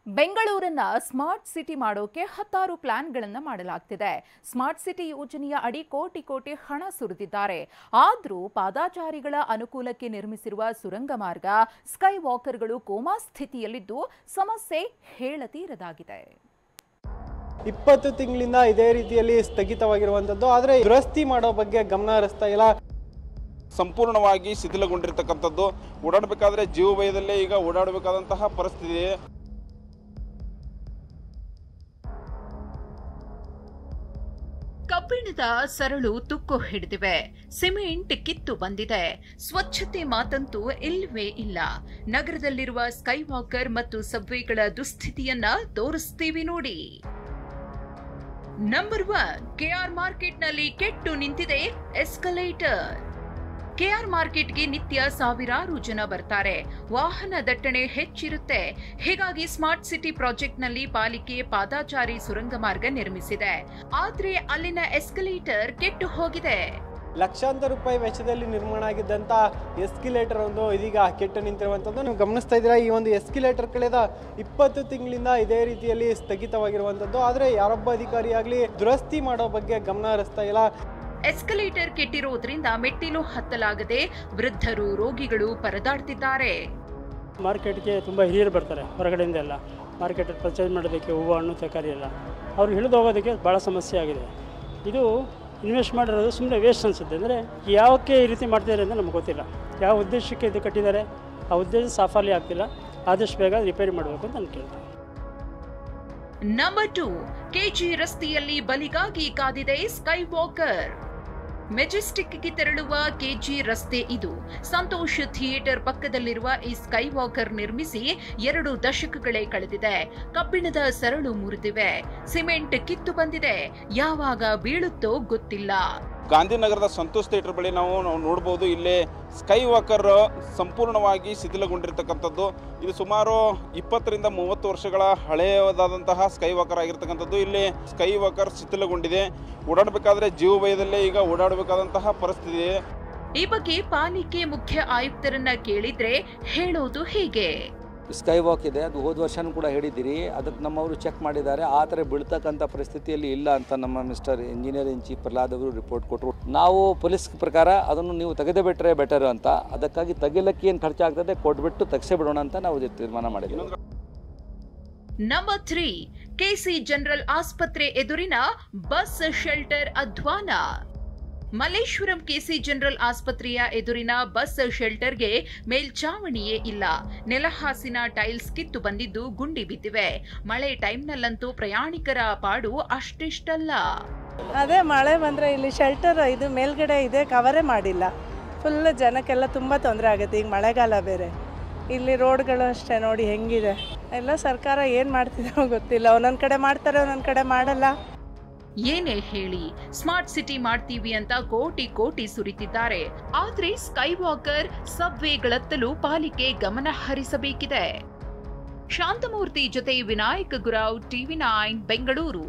ಬೆಂಗಳೂರನ್ನ smart city ಮಾಡೋಕೆ ಹತ್ತಾರು ಪ್ಲಾನ್ಗಳನ್ನು ಮಾಡಲಾಗ್ತಿದೆ. Smart city ಯೋಜನೆಯ ಅಡಿ ಕೋಟಿ ಕೋಟಿ ಹಣ ಸುರಿದಿದ್ದಾರೆ. ಆದರೂ ಪಾದಾಚಾರಿಗಳ ಅನುಕೂಲಕ್ಕೆ ನಿರ್ಮಿಸಿರುವ ಸುರಂಗ ಮಾರ್ಗ, ಸ್ಕೈ ವಾಕರ್ಗಳು ಕೋಮಾ ಸ್ಥಿತಿಯಲ್ಲಿದ್ದು ಸಮಸ್ಯೆ ಹೇಳತೀರದಾಗಿದೆ. 20 ತಿಂಗಳಿಂದ ಇದೇ ರೀತಿಯಲ್ಲಿ ಸ್ಥಗಿತವಾಗಿರುವಂತದ್ದು. ಆದರೆ ದುರಸ್ತಿ ಮಾಡೋ ಬಗ್ಗೆ ಗಮನ ಹರಿಸ್ತಾ ಇಲ್ಲ. ಸಂಪೂರ್ಣವಾಗಿ ಶಿಥಿಲಗೊಂಡಿರತಕ್ಕಂಥದ್ದು. ಓಡಾಡಬೇಕಾದ್ರೆ ಜೀವ ಭಯದಲ್ಲೇ ಈಗ ಓಡಾಡಬೇಕಾದಂತಹ ಪರಿಸ್ಥಿತಿ ಇದೆ. ಕಬ್ಬಿಣದ ಸರಳು ತುಕ್ಕು ಹಿಡಿದಿವೆ, ಸಿಮೆಂಟ್ ಕಿತ್ತು ಬಂದಿದೆ, ಸ್ವಚ್ಛತೆ ಮಾತಂತೂ ಇಲ್ಲವೇ ಇಲ್ಲ. ನಗರದಲ್ಲಿರುವ ಸ್ಕೈ ವಾಕರ್ ಮತ್ತು ಸಬ್ವೇಗಳ ದುಸ್ಥಿತಿಯನ್ನ ತೋರಿಸ್ತೀವಿ ನೋಡಿ. ನಂಬರ್ 1, ಕೆಆರ್ ಮಾರ್ಕೆಟ್ನಲ್ಲಿ ಕೆಟ್ಟು ನಿಂತಿದೆ ಎಸ್ಕಲೇಟರ್. ಕೆಆರ್ ಮಾರ್ಕೆಟ್ಗೆ ನಿತ್ಯ ಸಾವಿರಾರು ಜನ ಬರ್ತಾರೆ. ವಾಹನ ದಟ್ಟಣೆ ಹೆಚ್ಚಿರುತ್ತೆ. ಹೀಗಾಗಿ ಸ್ಮಾರ್ಟ್ ಸಿಟಿ ಪ್ರಾಜೆಕ್ಟ್ನಲ್ಲಿ ಪಾಲಿಕೆ ಪಾದಾಚಾರಿ ಸುರಂಗ ಮಾರ್ಗ ನಿರ್ಮಿಸಿದೆ. ಆದ್ರೆ ಅಲ್ಲಿನ ಎಸ್ಕಲೇಟರ್ ಕೆಟ್ಟು ಹೋಗಿದೆ. ಲಕ್ಷಾಂತರ ರೂಪಾಯಿ ವೆಚ್ಚದಲ್ಲಿ ನಿರ್ಮಾಣ ಆಗಿದ್ದಂತ ಎಸ್ಕಿಲೇಟರ್ ಒಂದು ಇದೀಗ ಕೆಟ್ಟು ನಿಂತಿರುವಂತದ್ದು ನೀವು ಗಮನಿಸ್ತಾ ಇದ್ದೀರಾ. ಈ ಒಂದು ಎಸ್ಕಿಲೇಟರ್ ಕಳೆದ 20 ತಿಂಗಳಿಂದ ಇದೇ ರೀತಿಯಲ್ಲಿ ಸ್ಥಗಿತವಾಗಿರುವಂತದ್ದು. ಆದ್ರೆ ಯಾರೊಬ್ಬ ಅಧಿಕಾರಿಯಾಗ್ಲಿ ದುರಸ್ತಿ ಮಾಡೋ ಬಗ್ಗೆ ಗಮನ ಹರಿಸ್ತಾ ಇಲ್ಲ. ಎಸ್ಕಲೇಟರ್ ಕೆಟ್ಟಿರೋದ್ರಿಂದ ಮೆಟ್ಟಿಲು ಹತ್ತಲಾಗದೆ ವೃದ್ಧರು, ರೋಗಿಗಳು ಪರದಾಡ್ತಿದ್ದಾರೆ. ಮಾರ್ಕೆಟ್ಗೆ ತುಂಬ ಹಿರಿಯರು ಬರ್ತಾರೆ ಹೊರಗಡೆಯಿಂದ ಎಲ್ಲ. ಮಾರ್ಕೆಟ್ ಪರ್ಚೇಸ್ ಮಾಡೋದಕ್ಕೆ ಹೂವು, ಹಣ್ಣು, ತರಕಾರಿ ಎಲ್ಲ ಅವ್ರು ಹಿಡಿದು ಹೋಗೋದಕ್ಕೆ ಭಾಳ ಸಮಸ್ಯೆ ಆಗಿದೆ. ಇದು ಇನ್ವೆಸ್ಟ್ ಮಾಡಿರೋದು ಸುಮ್ಮನೆ ವೇಸ್ಟ್ ಅನಿಸುತ್ತೆ. ಅಂದರೆ ಯಾವಕ್ಕೆ ಈ ರೀತಿ ಮಾಡ್ತಿದ್ದಾರೆ ಅಂತ ನಮ್ಗೆ ಗೊತ್ತಿಲ್ಲ. ಯಾವ ಉದ್ದೇಶಕ್ಕೆ ಇದು ಕಟ್ಟಿದ್ದಾರೆ ಆ ಉದ್ದೇಶ ಸಾಫಾಲಿ ಆಗ್ತಿಲ್ಲ. ಆದಷ್ಟು ಬೇಗ ರಿಪೇರಿ ಮಾಡಬೇಕು ಅಂತ ನಾನು ಕೇಳ್ತೀನಿ. ನಂಬರ್ 2, ಕೆಜಿ ರಸ್ತೆಯಲ್ಲಿ ಬಲಿಗಾಗಿ ಕಾದಿದೆ ಸ್ಕೈ ವಾಕರ್. ಮೆಜೆಸ್ಟಿಕ್ಗೆ ತೆರಳುವ ಕೆಜಿ ರಸ್ತೆ ಇದು. ಸಂತೋಷ್ ಥಿಯೇಟರ್ ಪಕ್ಕದಲ್ಲಿರುವ ಈ ಸ್ಕೈ ವಾಕರ್ ನಿರ್ಮಿಸಿ 2 ದಶಕಗಳೇ ಕಳೆದಿದೆ. ಕಬ್ಬಿಣದ ಸರಳು ಮುರಿದಿವೆ, ಸಿಮೆಂಟ್ ಕಿತ್ತು ಬಂದಿದೆ. ಯಾವಾಗ ಬೀಳುತ್ತೋ ಗೊತ್ತಿಲ್ಲ. ಗಾಂಧಿನಗರದ ಸಂತೋಷ್ ಥಿಯೇಟರ್ ಬಳಿ ನಾವು ನೋಡಬಹುದು. ಇಲ್ಲಿ ಸ್ಕೈ ವಾಕರ್ ಸಂಪೂರ್ಣವಾಗಿ ಶಿಥಿಲಗೊಂಡಿರ್ತಕ್ಕಂಥದ್ದು. ಇದು ಸುಮಾರು 20 ರಿಂದ 30 ವರ್ಷಗಳ ಹಳೆಯದಾದಂತಹ ಸ್ಕೈ ವಾಕರ್ ಆಗಿರ್ತಕ್ಕಂಥದ್ದು. ಇಲ್ಲಿ ಸ್ಕೈ ವಾಕರ್ ಶಿಥಿಲಗೊಂಡಿದೆ. ಓಡಾಡಬೇಕಾದ್ರೆ ಜೀವ ಭಯದಲ್ಲೇ ಈಗ ಓಡಾಡಬೇಕಾದಂತಹ ಪರಿಸ್ಥಿತಿ ಇದೆ. ಈ ಬಗ್ಗೆ ಪಾಲಿಕೆ ಮುಖ್ಯ ಆಯುಕ್ತರನ್ನ ಕೇಳಿದ್ರೆ ಹೇಳೋದು ಹೀಗೆ. ಸ್ಕೈ ವಾಕ್ ಇದೆ, ಅದು ಹೋದ ವರ್ಷನೂ ಕೂಡ ಹೇಳಿದ್ದೀರಿ. ಅದಕ್ಕೆ ನಮ್ಮವರು ಚೆಕ್ ಮಾಡಿದ್ದಾರೆ. ಆ ಥರ ಬೀಳ್ತಕ್ಕಂಥ ಪರಿಸ್ಥಿತಿಯಲ್ಲಿ ಇಲ್ಲ ಅಂತ ನಮ್ಮ mister engineer in chief Prahlad ಅವರು ರಿಪೋರ್ಟ್ ಕೊಟ್ಟರು. ನಾವು ಪೊಲೀಸ್ ಪ್ರಕಾರ ಅದನ್ನು ನೀವು ತೆಗೆದೇ ಬಿಟ್ಟರೆ ಬೆಟರ್ ಅಂತ. ಅದಕ್ಕಾಗಿ ತೆಗಿಲಕ್ಕೆ ಏನು ಖರ್ಚಾಗ್ತದೆ ಕೊಟ್ಬಿಟ್ಟು ತೆಗೆಸೇ ಬಿಡೋಣ ಅಂತ ನಾವು ತೀರ್ಮಾನ ಮಾಡಿದ್ದೀವಿ. ನಂಬರ್ 3, ಕೆಸಿ ಜನರಲ್ ಆಸ್ಪತ್ರೆ ಎದುರಿನ ಬಸ್ ಶೆಲ್ಟರ್ ಅಧ್ವಾನ. ಮಲ್ಲೇಶ್ವರಂ ಕೆಸಿ ಜನರಲ್ ಆಸ್ಪತ್ರೆಯ ಎದುರಿನ ಬಸ್ ಶೆಲ್ಟರ್ಗೆ ಮೇಲ್ಚಾವಣಿಯೇ ಇಲ್ಲ. ನೆಲಹಾಸಿನ ಟೈಲ್ಸ್ ಕಿತ್ತು ಬಂದಿದ್ದು ಗುಂಡಿ ಬಿದ್ದಿವೆ. ಮಳೆ ಟೈಮ್ನಲ್ಲಂತೂ ಪ್ರಯಾಣಿಕರ ಪಾಡು ಅಷ್ಟಿಷ್ಟಲ್ಲ. ಅದೇ ಮಳೆ ಬಂದರೆ ಇಲ್ಲಿ ಶೆಲ್ಟರ್ ಇದು ಮೇಲ್ಗಡೆ ಇದೆ, ಕವರೇ ಮಾಡಿಲ್ಲ. ಫುಲ್ ಜನಕ್ಕೆಲ್ಲ ತುಂಬ ತೊಂದರೆ ಆಗುತ್ತೆ. ಈಗ ಮಳೆಗಾಲ ಬೇರೆ. ಇಲ್ಲಿ ರೋಡ್ಗಳು ಅಷ್ಟೇ ನೋಡಿ ಹೆಂಗಿದೆ. ಎಲ್ಲ ಸರ್ಕಾರ ಏನು ಮಾಡ್ತಿದ್ದಾರೋ ಗೊತ್ತಿಲ್ಲ. ಒಂದೊಂದು ಕಡೆ ಮಾಡ್ತಾರೆ, ಒಂದೊಂದು ಕಡೆ ಮಾಡಲ್ಲ. ಏನೇ ಹೇಳಿ ಸ್ಮಾರ್ಟ್ ಸಿಟಿ ಮಾಡ್ತೀವಿ ಅಂತ ಕೋಟಿ ಕೋಟಿ ಸುರಿತಿದ್ದಾರೆ. ಆದ್ರೆ ಸ್ಕೈ ವಾಕರ್, ಸಬ್ವೇಗಳತ್ತಲೂ ಪಾಲಿಕೆ ಗಮನ ಹರಿಸಬೇಕಿದೆ. ಶಾಂತಮೂರ್ತಿ ಜೊತೆ ವಿನಾಯಕ್ ಗುರಾವ್, TV9 ಬೆಂಗಳೂರು.